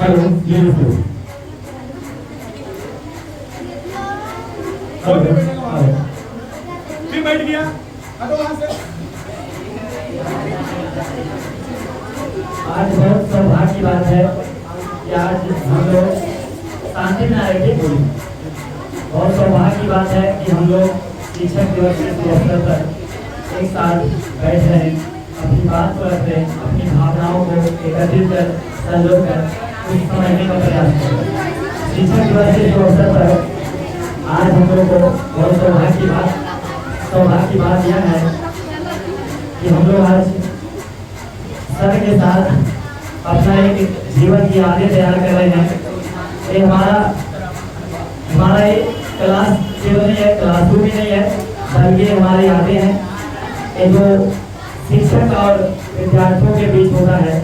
Hello hello फिर बैठ गया। हटो वहां से। आज बहुत सौभाग्य की बात है कि आज हम लोग शांति में आए थे। बहुत सौभाग्य की बात है कि हम लोग शिक्षक दिवस के अवसर पर एक साथ बैठ रहे हैं, अपनी बात को रख रहे हैं, अपनी भावनाओं को एकत्रित कर संजो कर कुछ समझने का प्रयास कर रहे हैं। शिक्षक दिवस के अवसर पर आज हम लोग को बहुत सौभाग्य की बात यह है कि हम लोग आज सर के साथ अपना एक जीवन की यादें तैयार कर रहे हैं। ये हमारा एक क्लास केवल नहीं है, क्लासरूम ही नहीं है, बल्कि हमारी यादें हैं ये जो शिक्षक और विद्यार्थियों के बीच होता है।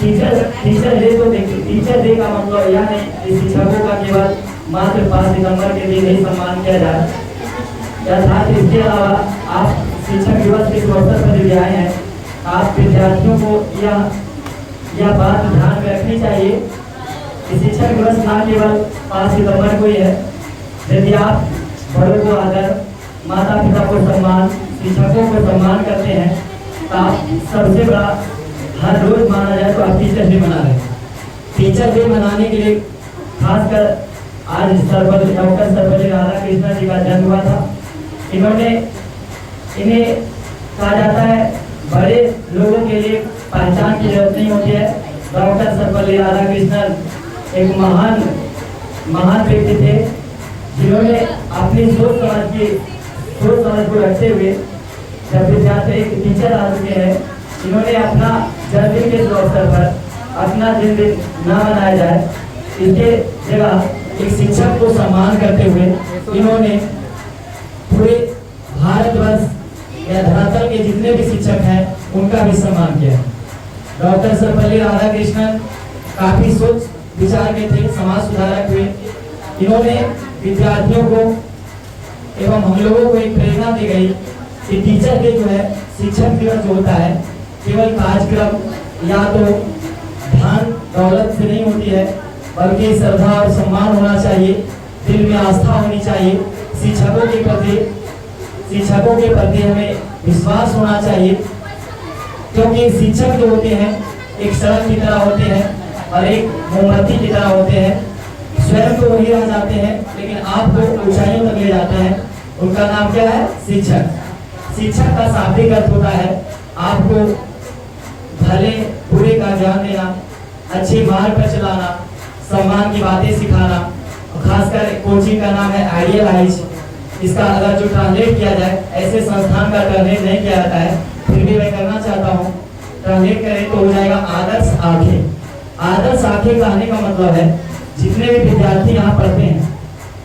टीचर डे तो देखिए, टीचर डे का मतलब यह नहीं कि शिक्षकों का केवल मात्र 5 सितंबर के दिन ही सम्मान किया जाए। अर्थात इसके अलावा आप शिक्षक दिवस के अवसर पर जो आए हैं, आप विद्यार्थियों को यह बात ध्यान में रखनी चाहिए कि शिक्षक दिवस ना केवल 5 सितंबर को ही है। यदि आप बड़ों को आदर, माता पिता को सम्मान, शिक्षकों को सम्मान करते हैं तो आप सबसे बड़ा हर रोज माना जाए तो आप टीचर डे मना रहे हैं। टीचर डे मनाने के लिए खासकर आज डॉक्टर सर्वपल्ली राधाकृष्णन जी का जन्म हुआ था। इन्हें कहा जाता है बड़े लोगों के लिए पहचान की जरूरत नहीं होती है। डॉक्टर सर्वपल्ली राधाकृष्णन एक महान व्यक्ति थे जिन्होंने अपनी सोच समझ को रखते हुए जब विद्यार्थी एक टीचर आ चुके हैं, इन्होंने अपना जन्मदिन के अवसर पर अपना जन्मदिन न मनाया जाए, इसके जगह एक शिक्षक को सम्मान करते हुए इन्होंने पूरे भारतवर्ष या धरातल के जितने भी शिक्षक हैं उनका भी सम्मान किया। डॉक्टर सर्वपल्ली राधाकृष्णन काफी सोच विचार के थे, समाज सुधारक हुए। इन्होंने विद्यार्थियों को एवं हम लोगों को एक प्रेरणा दी गई कि टीचर डे जो है, शिक्षक दिवस जो होता है, केवल कार्यक्रम या तो धन दौलत से नहीं होती है, बल्कि श्रद्धा और सम्मान होना चाहिए, दिल में आस्था होनी चाहिए, शिक्षकों के प्रति हमें विश्वास होना चाहिए। क्योंकि शिक्षक जो होते हैं एक सड़क की तरह होते हैं और एक मोमबत्ती की तरह होते हैं। स्वयं तो वही रह जाते हैं लेकिन आपको ऊंचाइयों तक ले जाते हैं। उनका नाम क्या है? शिक्षक। शिक्षक का शाब्दिक अर्थ होता है आपको भले बुरे का ज्ञान देना, अच्छे मार्ग पर चलाना, सम्मान की बातें सिखाना। खासकर कोचिंग का नाम है आइडियलाइज। इसका अगर जो ट्रांसलेट किया जाए, ऐसे संस्थान का ट्रांसलेट नहीं किया जाता है, फिर भी मैं करना चाहता हूँ। ट्रांसलेट करें तो हो जाएगा आदर्श आंखें। आदर्श आंखें कहने का मतलब है जितने भी विद्यार्थी यहाँ पढ़ते हैं,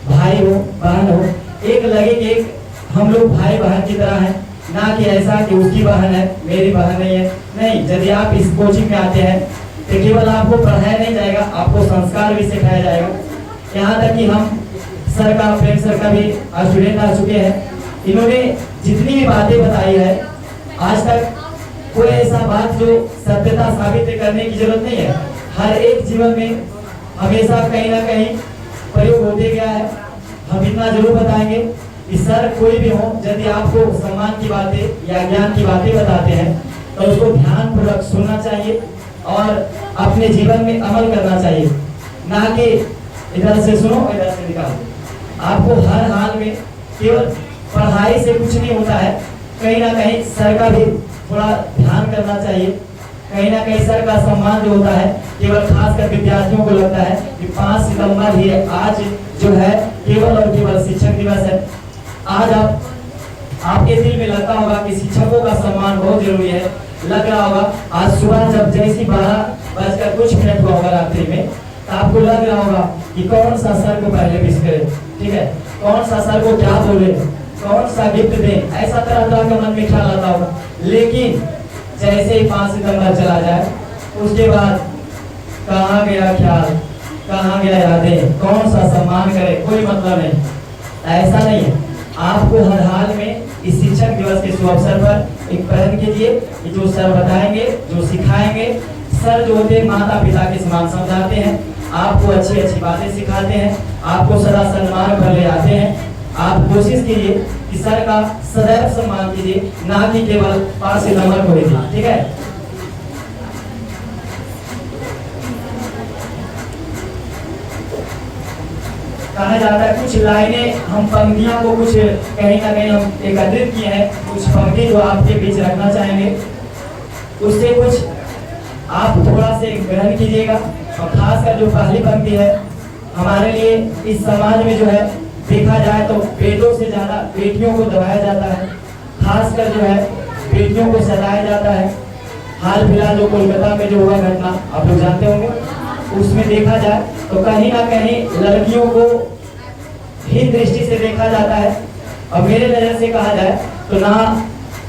भाई हो बहन हो, एक लगे कि एक हम लोग भाई बहन की तरह हैं, ना कि ऐसा कि उसकी बहन है मेरी बहन नहीं है। नहीं, यदि आप इस कोचिंग में आते हैं तो केवल आपको पढ़ाया नहीं जाएगा, आपको संस्कार भी सिखाया जाएगा। यहाँ तक कि हम प्रेम सर का भी स्टूडेंट आ चुके हैं। इन्होंने जितनी भी बातें बताई है आज तक कोई ऐसा बात जो सत्यता साबित करने की जरूरत नहीं है। हर एक जीवन में हमेशा कहीं ना कहीं प्रयोग होते गया है। हम इतना जरूर बताएंगे कि सर कोई भी हो, यदि आपको सम्मान की बातें या ज्ञान की बातें बताते हैं तो उसको ध्यानपूर्वक सुनना चाहिए और अपने जीवन में अमल करना चाहिए, ना कि इधर से सुनो इधर से निकालो। आपको हर हाल में केवल पढ़ाई से कुछ नहीं होता है, कहीं ना कहीं सर का भी थोड़ा ध्यान करना चाहिए। कहीं ना कहीं सर का सम्मान जो होता है, केवल खासकर विद्यार्थियों को लगता है कि 5 सितंबर ही आज जो है केवल और केवल शिक्षक दिवस है। आज आपके दिल में लगता होगा कि शिक्षकों का सम्मान बहुत जरूरी है। लग रहा होगा आज सुबह जब जैसी 12 बज कुछ हुआ होगा रात्रि में, तो आपको लग रहा होगा कि कौन सा सर को पहले विश करे, ठीक है, कौन सा सर को क्या बोले, कौन सा गिफ्ट दे, ऐसा तरह का मन में ख्याल आता होगा। लेकिन जैसे ही 5 सितंबर चला जाए उसके बाद कहाँ गया ख्याल, कहाँ गया यादें, कौन सा सम्मान करे, कोई मतलब नहीं। ऐसा नहीं है। आपको हर हाल में इस शिक्षक दिवस के शुभ अवसर पर एक पहल कीजिए कि जो सर बताएंगे, जो सिखाएंगे, सर जो होते हैं माता पिता के समान समझाते हैं, आपको अच्छी अच्छी बातें सिखाते हैं, आपको सदा सम्मान पर ले आते हैं। आप कोशिश कीजिए कि सर का सदैव सम्मान कीजिए, ना कि केवल पास से नंबर को देखिए, ठीक है। कहा जाता है कुछ लाइनें हम पंक्तियों को कुछ कहीं ना कहीं हम एकत्रित किए हैं, कुछ पंक्ति जो आपके बीच रखना चाहेंगे, उससे कुछ आप थोड़ा से ग्रहण कीजिएगा। और खासकर जो पहली पंक्ति है, हमारे लिए इस समाज में जो है देखा जाए तो बेटों से ज्यादा बेटियों को दबाया जाता है, खासकर जो है बेटियों को सताया जाता है। हाल फिलहाल जो कोलकाता में जो हुआ घटना आप लोग जानते होंगे, उसमें देखा जाए तो कहीं ना कहीं लड़कियों को हीन दृष्टि से देखा जाता है। और मेरे नजर से कहा जाए तो ना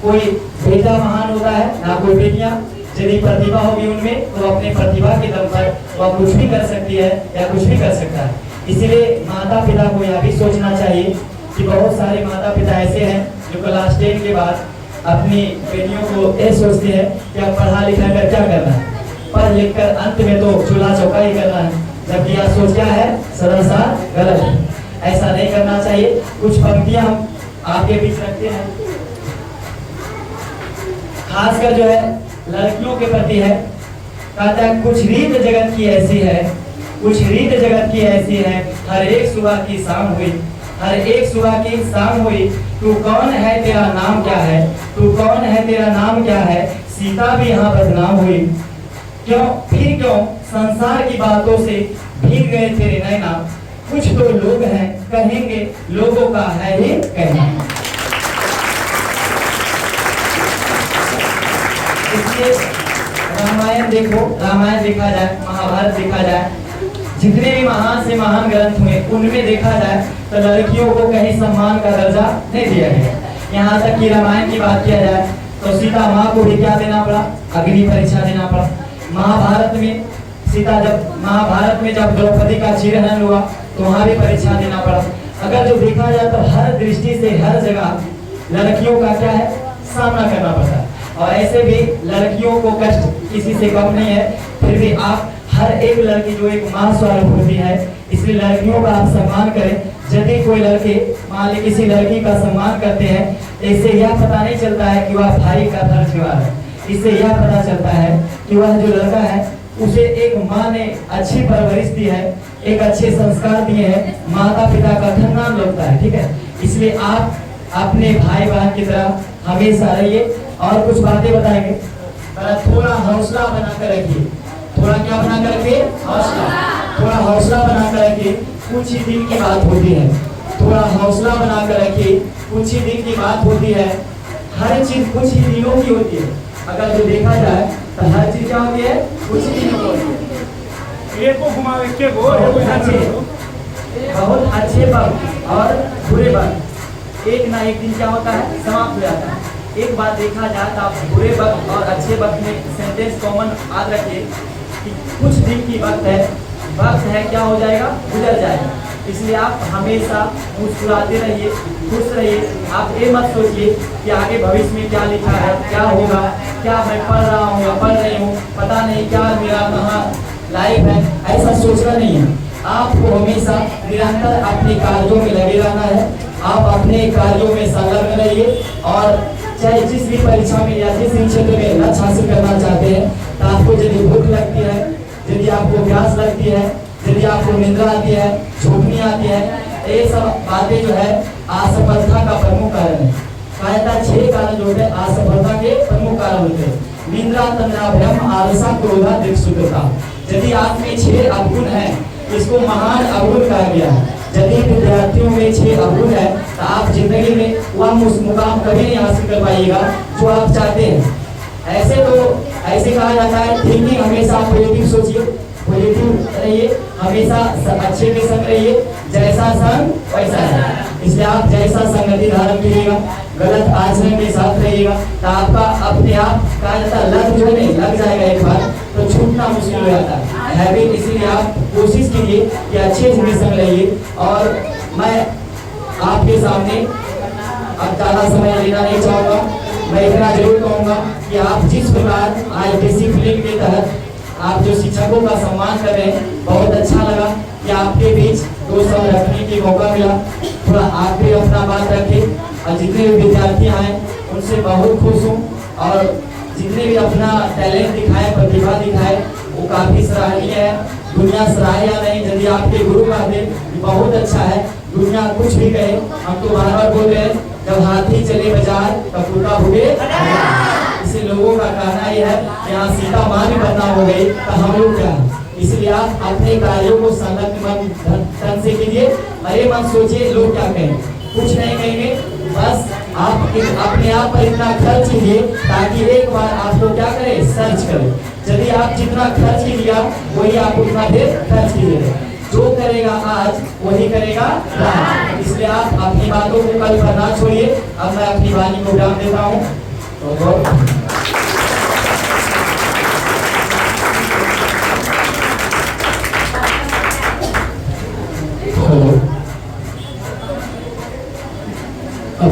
कोई बेटा महान होता है, ना कोई बेटियां। यदि प्रतिभा होगी उनमें तो अपने प्रतिभा के दम पर वह कुछ भी कर सकती है या कुछ भी कर सकता है। इसलिए माता पिता को यह भी सोचना चाहिए कि बहुत सारे माता पिता ऐसे हैं जो क्लास 10 के बाद अपनी बेटियों को ये सोचते हैं कि अब पढ़ा लिखा कर क्या करना है, पढ़ लिख कर अंत में तो चूल्हा चौका ही करना है, जबकि यह सोच क्या है सरासर गलत है। ऐसा नहीं करना चाहिए। कुछ पंक्तियां हम आपके बीच रखते हैं, खासकर जो है लड़कियों के प्रति है। कहता है कुछ रीत जगत की ऐसी है, कुछ रीत जगत की ऐसी है, हर एक सुबह की शाम हुई, हर एक सुबह की शाम हुई। तू कौन है तेरा नाम क्या है, तू कौन है तेरा नाम क्या है, सीता भी यहाँ बदनाम हुई। क्यों फिर क्यों संसार की बातों से भीग गए तेरे नैना, कुछ तो लोग हैं कहेंगे लोगों का है ही कहना। इसलिए रामायण देखो, रामायण देखा जाए, महाभारत देखा जाए, जितने भी महान से महान ग्रंथ हुए उनमें देखा जाए तो लड़कियों को कहीं सम्मान का दर्जा नहीं दिया गया। यहाँ तक कि रामायण की बात किया जाए तो सीता माँ को भी क्या देना पड़ा, अग्नि परीक्षा देना पड़ा। महाभारत में सीता महाभारत में जब द्रौपदी का चीरहरण हुआ तो वहाँ भी परीक्षा देना पड़ा। अगर जो देखा जाए तो हर दृष्टि से हर जगह लड़कियों का क्या है सामना करना पड़ता है। और ऐसे भी लड़कियों को कष्ट किसी से कम नहीं है, फिर भी आप हर एक लड़की जो एक मां स्वरूप होती है, इसलिए लड़कियों का आप सम्मान करें। यदि कोई लड़के मान ली किसी लड़की का सम्मान करते हैं, इससे यह पता नहीं चलता है कि वह भाई का फर्ज निभा है, इससे यह पता चलता है कि वह जो लड़का है उसे एक माँ ने अच्छी परवरिश दी है, एक अच्छे संस्कार दिए हैं, माता पिता का सम्मान लगता है, ठीक है। इसलिए आप अपने भाई बहन की तरह हमेशा रहिए। और कुछ बातें बताएंगे, थोड़ा हौसला बनाकर रखिए, थोड़ा क्या बनाकर रखिए, हौसला, थोड़ा हौसला बनाकर रखिए। कुछ ही दिन की बात होती है, थोड़ा हौसला बनाकर रखिए, कुछ ही दिन की बात होती है। हर चीज कुछ ही दिनों की होती है। अगर जो देखा जाए तो हर चीज क्या होती है, कुछ ही दिनों की होती है। एक को घुमावे के को बहुत अच्छे वक्त और बुरे वक्त एक ना एक दिन क्या होता है समाप्त हो जाता है। एक बात देखा जाए तो आप बुरे वक्त और अच्छे वक्त में सेंटेंस कॉमन याद रखिए कि कुछ दिन की वक्त है क्या हो जाएगा, गुजर जाएगा। इसलिए आप हमेशा मुस्कुराते रहिए, खुश रहिए। आप ये मत सोचिए कि आगे भविष्य में क्या लिखा है, क्या होगा, क्या मैं पढ़ रहा हूँ या पढ़ रही हूँ, पता नहीं क्या मेरा कहाँ लाइफ है, ऐसा सोचना नहीं है। आपको हमेशा निरंतर अपने कार्यों में लगे रहना है। आप अपने कार्यों में संलग्न रहिए और चाहे जिस भी परीक्षा में या जिस क्षेत्र में लक्ष्य हासिल करना चाहते हैं, तो आपको यदि भूख लगती है, यदि आपको प्यास लगती है, यदि आपको निंद्रा आती है, झोंकनी आती है, ये सब बातें जो है असफलता का प्रमुख कारण है। कहा जाता है 6 कारण जो है असफलता के प्रमुख कारण होते हैं। निंद्रा, तंद्रा, भ्रम, आलसा, क्रोधा, दृक्सूत्रता। यदि आप में 6 अवगुण है, इसको महान अवगुण कहा गया है। यदि विद्यार्थियों में 6 अवगुण है तो आप जिंदगी में वह मुकाम कभी नहीं हासिल कर पाइएगा जो आप चाहते हैं। ऐसे कहा जाता है थिंकिंग हमेशा पॉजिटिव सोचिए, पॉजिटिव रहिए, हमेशा अच्छे के संग रहिए, जैसा संग वैसा है। इसलिए आप जैसा संगति धारण कीजिएगा, गलत आचरण के साथ रहिएगा तो आपका अपने आप कहा जाता है लत जो नहीं लग जाएगा एक बार तो छूटना मुश्किल हो जाता है हैबिट। इसीलिए आप कोशिश कीजिए कि अच्छे से संग रहिए। और मैं आपके सामने अब ज़्यादा समय लेना नहीं चाहूँगा, मैं इतना जरूर कहूँगा कि आप जिस प्रकार आज डिसिप्लिन के तहत आप जो शिक्षकों का सम्मान कर रहे हैं, बहुत अच्छा लगा कि आपके बीच 2 शब्द रखने की मौका मिला। थोड़ा आप भी अपना बात रखें और जितने भी विद्यार्थी आए उनसे बहुत खुश हूँ और जितने भी अपना टैलेंट दिखाए, प्रतिभा दिखाए, वो काफी सराहनीय है। दुनिया सराहे या नहीं, यदि आपके गुरु कहते बहुत अच्छा है, दुनिया कुछ भी कहे, हम तो बार बार बोल रहे हैं, जब हाथी चले बाजार तब कुत्ता भूखे। इसे लोगों का कहना यह है कि यहाँ सीता माँ भी बदनाम हो गई तो हम लोग क्या है। इसलिए आप अपने कार्यों को संलग्न मन धन से कीजिए, अरे मत सोचिए लोग क्या कहें, कुछ नहीं कहेंगे। बस आप अपने आप पर इतना खर्च कीजिए ताकि एक बार आपको क्या करे, सर्च करे। यदि आप जितना खर्च किया वही आप उतना देर खर्च कीजिए। जो करेगा आज वही करेगा कल। इसलिए आप अपनी बातों को कल पर ना छोड़िए। अब मैं अपनी वाणी को विराम देता हूँ। तो अब